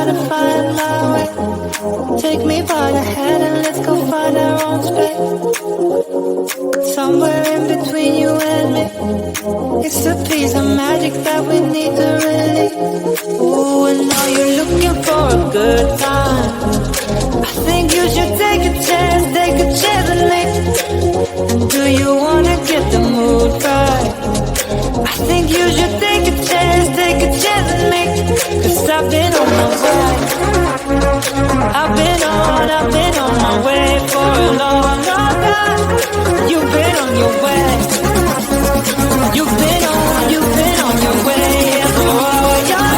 try to find my way. Take me by the hand and let's go find our own space. Somewhere in between you and me, it's a piece of magic that we need to release. Ooh, and now you're looking for a good time. I think you should take a chance with me. And do you wanna get the mood right? I think you should take a chance with me. 'Cause I've been on my way. I've been on my way for a long, long time. You've been on your way. You've been on your way for all your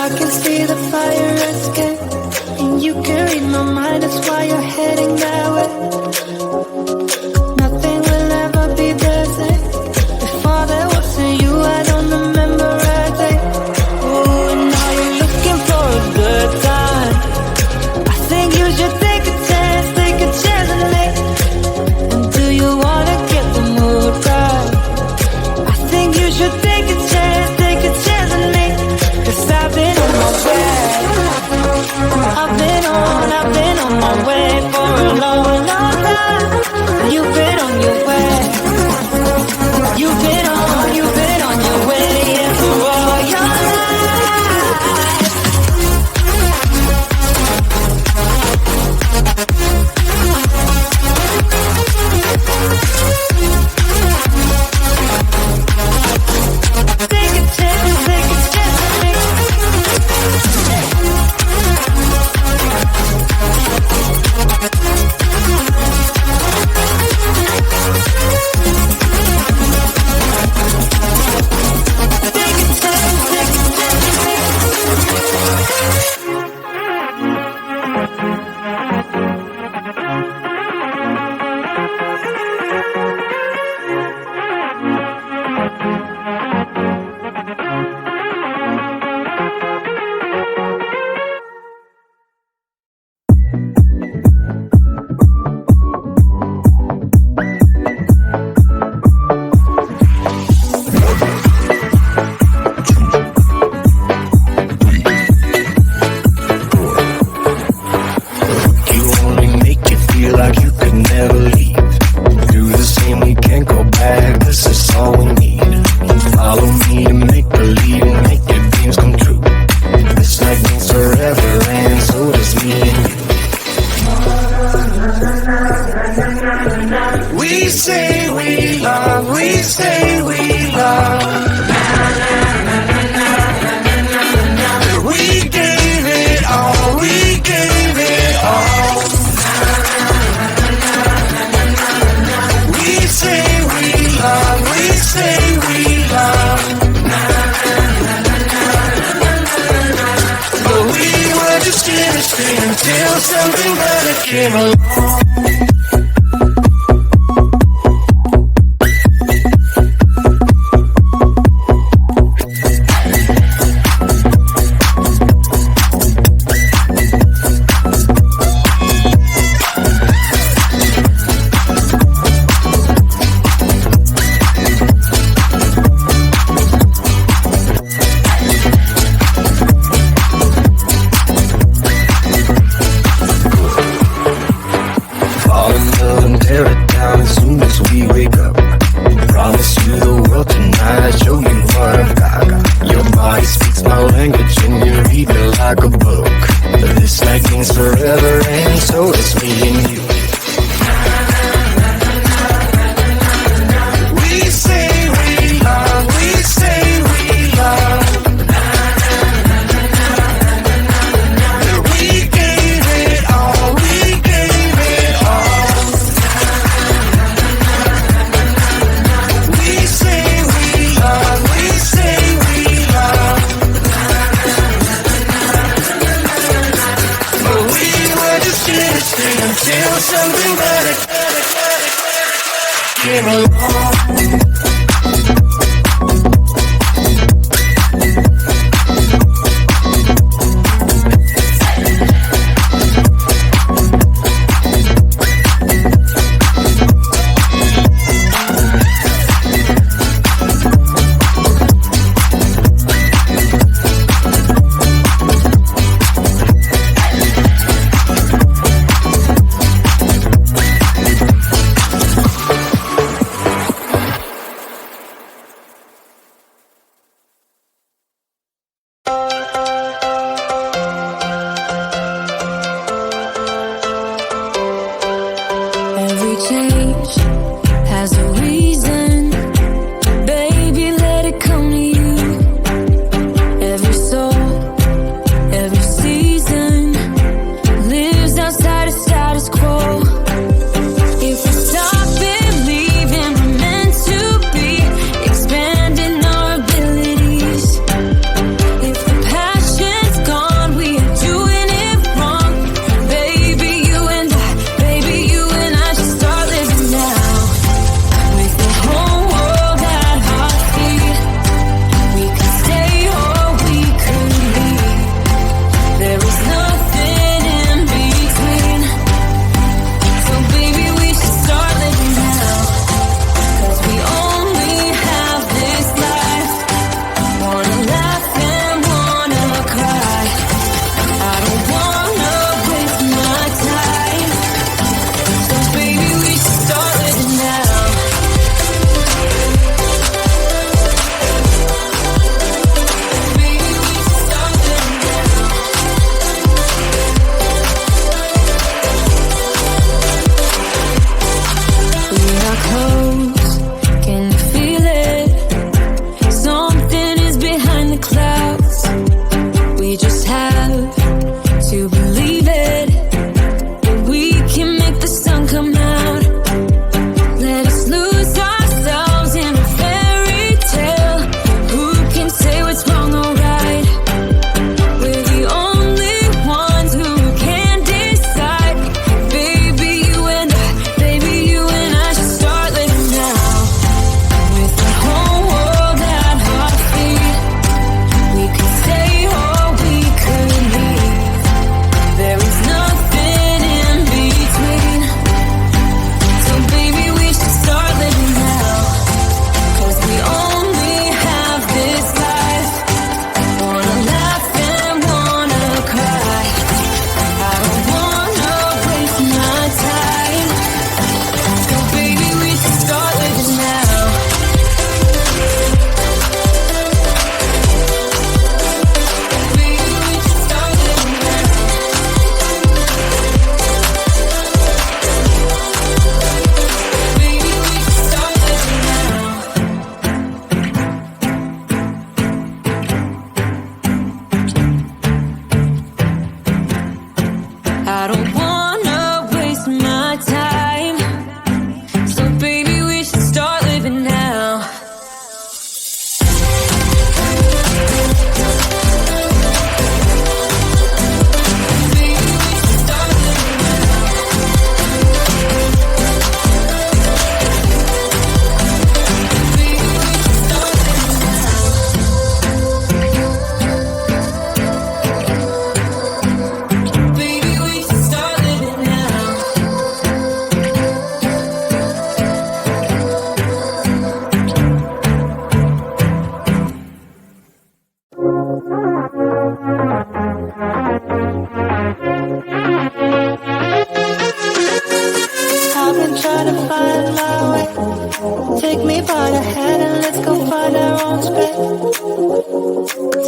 I can see the fire escape, and you can read my mind, that's why you're heading that way. Nothing will ever be the same. Before there wasn't you, I don't remember a day. Oh, and now you're looking for a good time. I think you should take a chance with me. And do you wanna get the mood right? I think you should take a chance with me. 'Cause I've been on my way. I've been on my way for a long, long time. You've been on your way. You've been on your way, yeah, for all your life. Take a chance with me. Until something better came along. something better. Give me more.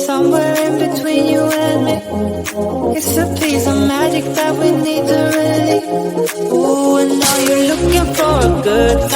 Somewhere in between you and me, it's a piece of magic that we need to release. Ooh, and now you're looking for a good time.